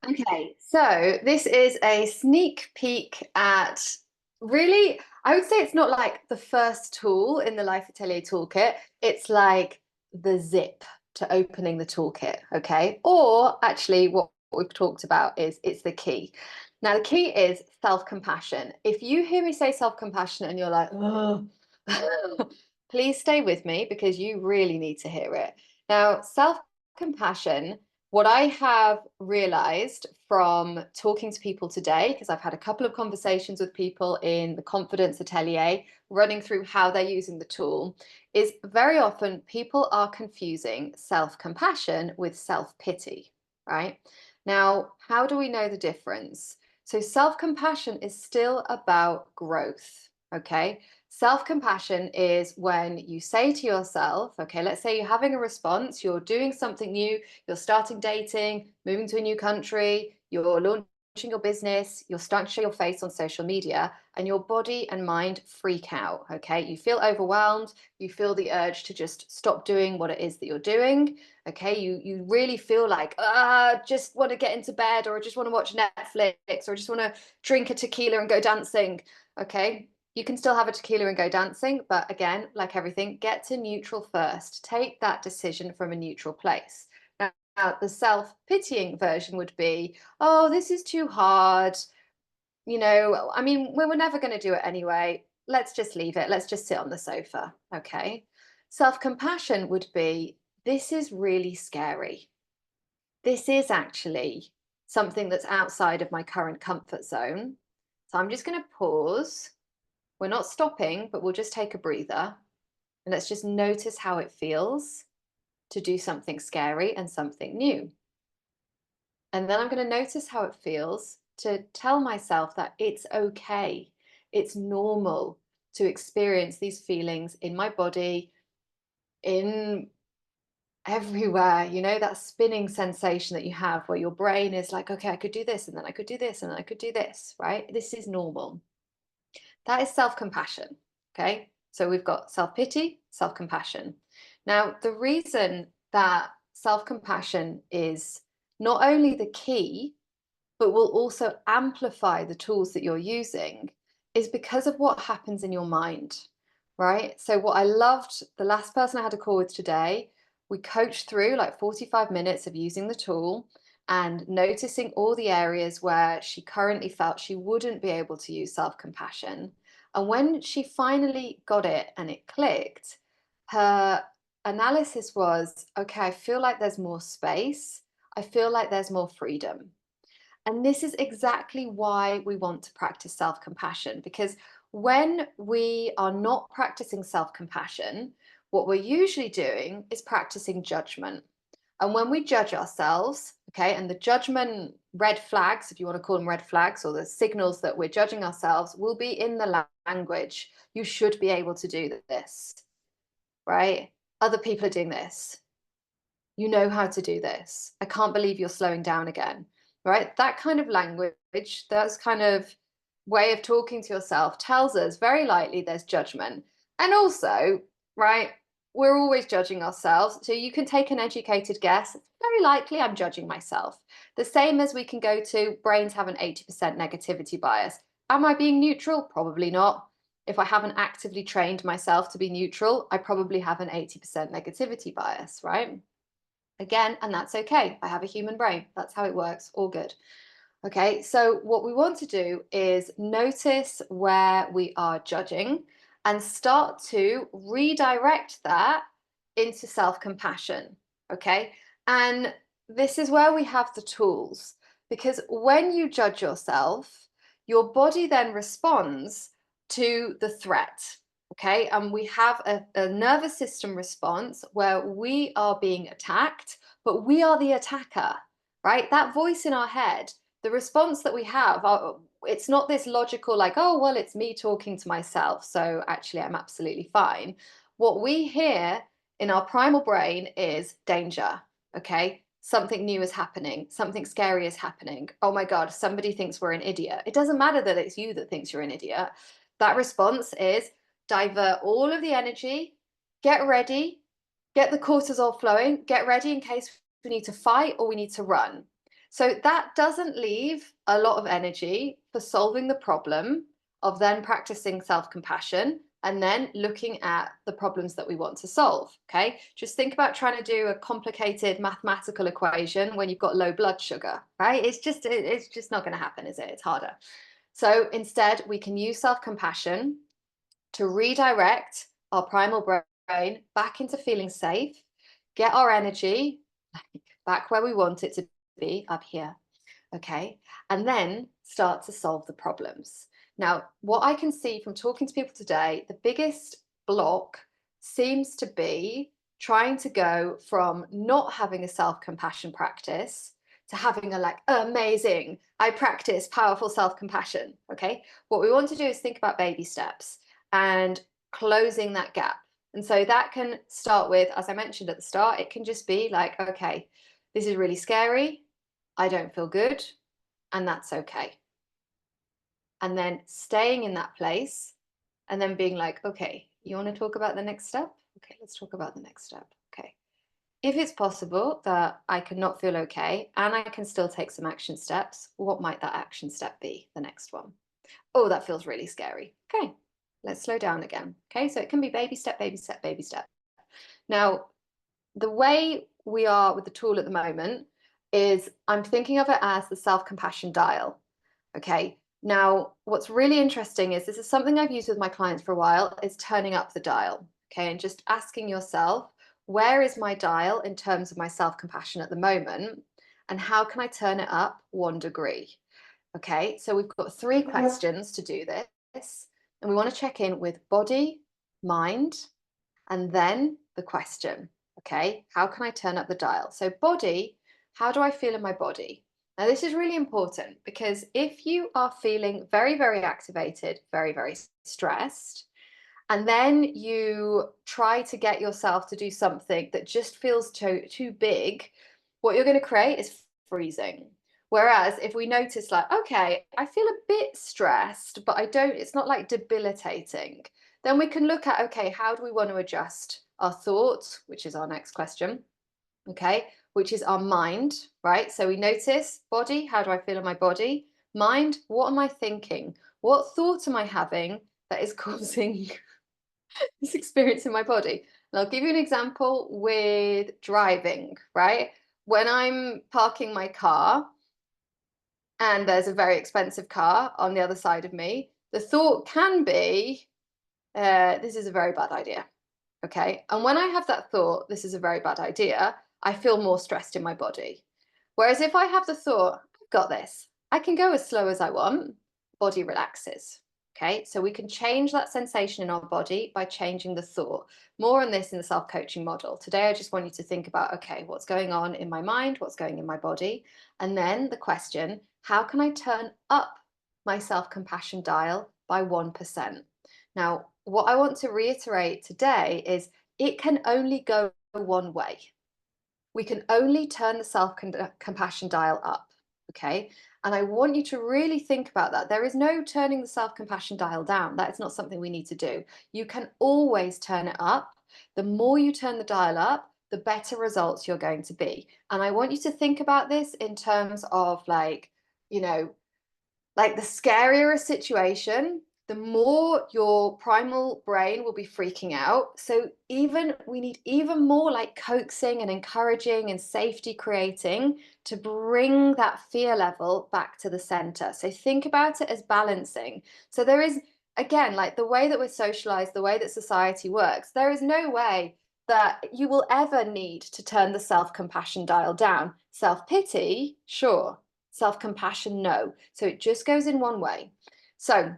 Okay, so this is a sneak peek at really, I would say it's not like the first tool in the Life Atelier toolkit. It's like the zip to opening the toolkit, okay? Or actually, what we've talked about is it's the key. Now, the key is self-compassion. If you hear me say self-compassion and you're like, oh, please stay with me because you really need to hear it. Now, self-compassion, what I have realized from talking to people today, because I've had a couple of conversations with people in the Confidence Atelier, running through how they're using the tool, is very often people are confusing self-compassion with self-pity, right? Now, how do we know the difference? So, self-compassion is still about growth, okay? Self-compassion is when you say to yourself, okay, let's say you're having a response, you're doing something new, you're starting dating, moving to a new country, you're launching your business, you're starting to show your face on social media, and your body and mind freak out. Okay. You feel overwhelmed. You feel the urge to just stop doing what it is that you're doing. Okay. You really feel like, just want to get into bed, or I just want to watch Netflix, or I just want to drink a tequila and go dancing. Okay. You can still have a tequila and go dancing, but again, like everything, get to neutral first. Take that decision from a neutral place. The self-pitying version would be, oh, this is too hard. I mean, we were never going to do it anyway. Let's just leave it. Let's just sit on the sofa. Okay. Self-compassion would be, this is really scary. This is actually something that's outside of my current comfort zone. So I'm just going to pause. We're not stopping, but we'll just take a breather and let's just notice how it feels to do something scary and something new. And then I'm going to notice how it feels to tell myself that it's okay. It's normal to experience these feelings in my body, in everywhere, that spinning sensation that you have where your brain is like, okay, I could do this, and then I could do this, and then I could do this, right? This is normal. That is self compassion. Okay. So we've got self pity, self compassion. Now, the reason that self compassion is not only the key but will also amplify the tools that you're using is because of what happens in your mind, right? So, what I loved, the last person I had a call with today, we coached through like 45 minutes of using the tool and noticing all the areas where she currently felt she wouldn't be able to use self compassion. And when she finally got it and it clicked, her analysis was, okay, I feel like there's more space. I feel like there's more freedom. And this is exactly why we want to practice self compassion, because when we are not practicing self compassion, what we're usually doing is practicing judgment. And when we judge ourselves, okay, and the judgment red flags, if you want to call them red flags, or the signals that we're judging ourselves, will be in the language. You should be able to do this, right? Other people are doing this. You know how to do this. I can't believe you're slowing down again, right? That kind of language, that's kind of way of talking to yourself tells us very likely there's judgment. And also, right, we're always judging ourselves. So you can take an educated guess. Very likely I'm judging myself. The same as we can go to brains have an 80% negativity bias. Am I being neutral? Probably not. If I haven't actively trained myself to be neutral, I probably have an 80% negativity bias, right? Again, and that's okay. I have a human brain. That's how it works. All good. Okay, so what we want to do is notice where we are judging and start to redirect that into self compassion. Okay, and this is where we have the tools, because when you judge yourself, your body then responds to the threat. Okay, and we have a nervous system response where we are being attacked, but we are the attacker, right? That voice in our head, the response that we have, it's not this logical, like, oh, well, it's me talking to myself. So actually, I'm absolutely fine. What we hear in our primal brain is danger. Okay. Something new is happening. Something scary is happening. Oh my God, somebody thinks we're an idiot. It doesn't matter that it's you that thinks you're an idiot. That response is divert all of the energy, get ready, get the cortisol flowing, get ready in case we need to fight or we need to run. So that doesn't leave a lot of energy for solving the problem of then practicing self-compassion and then looking at the problems that we want to solve. Okay, just think about trying to do a complicated mathematical equation when you've got low blood sugar, right? It's just not going to happen, is it? It's harder. So instead, we can use self-compassion to redirect our primal brain back into feeling safe, get our energy back where we want it to be, up here. Okay, and then start to solve the problems. Now, what I can see from talking to people today, the biggest block seems to be trying to go from not having a self-compassion practice to having a like amazing, I practice powerful self-compassion. Okay, what we want to do is think about baby steps and closing that gap. And so that can start with, as I mentioned at the start, it can just be like, okay, this is really scary. I don't feel good, and that's okay. And then staying in that place and then being like, okay, you want to talk about the next step? Okay, let's talk about the next step. Okay. If it's possible that I cannot feel okay and I can still take some action steps, what might that action step be? The next one. Oh, that feels really scary. Okay, let's slow down again. Okay, so it can be baby step, baby step, baby step. Now, the way we are with the tool at the moment is I'm thinking of it as the self-compassion dial. Okay. Now, what's really interesting is this is something I've used with my clients for a while, is turning up the dial. Okay. And just asking yourself, where is my dial in terms of my self-compassion at the moment? And how can I turn it up 1 degree? Okay. So we've got 3 questions to do this. And we want to check in with body, mind, and then the question. Okay, how can I turn up the dial? So body, how do I feel in my body? Now this is really important because if you are feeling very, very activated, very, very stressed, and then you try to get yourself to do something that just feels too big, what you're going to create is freezing. Whereas if we notice like, okay, I feel a bit stressed, but it's not like debilitating, then we can look at, okay, how do we want to adjust our thoughts, which is our next question, okay, which is our mind, right? So we notice body, how do I feel in my body? Mind, what am I thinking? What thought am I having that is causing this experience in my body? And I'll give you an example with driving, right? When I'm parking my car and there's a very expensive car on the other side of me, the thought can be, this is a very bad idea. Okay. And when I have that thought, this is a very bad idea, I feel more stressed in my body. Whereas if I have the thought, I've got this, I can go as slow as I want, body relaxes. Okay. So we can change that sensation in our body by changing the thought. More on this in the self-coaching model. Today, I just want you to think about, okay, what's going on in my mind? What's going in my body? And then the question, how can I turn up my self-compassion dial by 1%? Now, what I want to reiterate today is it can only go one way. We can only turn the self-compassion dial up, okay? And I want you to really think about that. There is no turning the self-compassion dial down. That is not something we need to do. You can always turn it up. The more you turn the dial up, the better results you're going to be. And I want you to think about this in terms of like, you know, like the scarier a situation, the more your primal brain will be freaking out. So we need even more like coaxing and encouraging and safety creating to bring that fear level back to the center. So think about it as balancing. So there is, again, like the way that we're socialized, the way that society works, there is no way that you will ever need to turn the self-compassion dial down. Self-pity, sure. Self-compassion, no. So it just goes in one way. So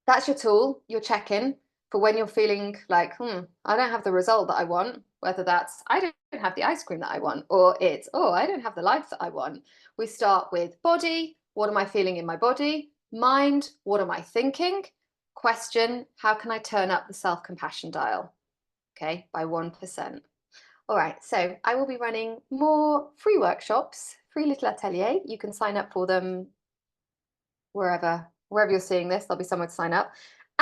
that's your tool, your check-in for when you're feeling like, I don't have the result that I want, whether that's, I don't have the ice cream that I want, or it's, oh, I don't have the life that I want. We start with body, what am I feeling in my body? Mind, what am I thinking? Question, how can I turn up the self-compassion dial? Okay, by 1%. All right, so I will be running more free workshops, free little atelier. You can sign up for them wherever you're seeing this. There'll be somewhere to sign up.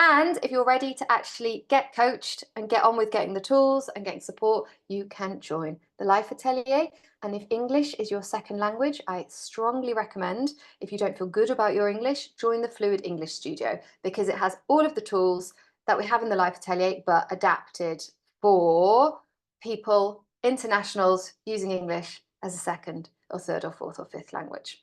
And if you're ready to actually get coached and get on with getting the tools and getting support, you can join the Life Atelier. And if English is your second language, I strongly recommend, if you don't feel good about your English, join the Fluid English Studio, because it has all of the tools that we have in the Life Atelier, but adapted for people, internationals, using English as a second or third or fourth or fifth language.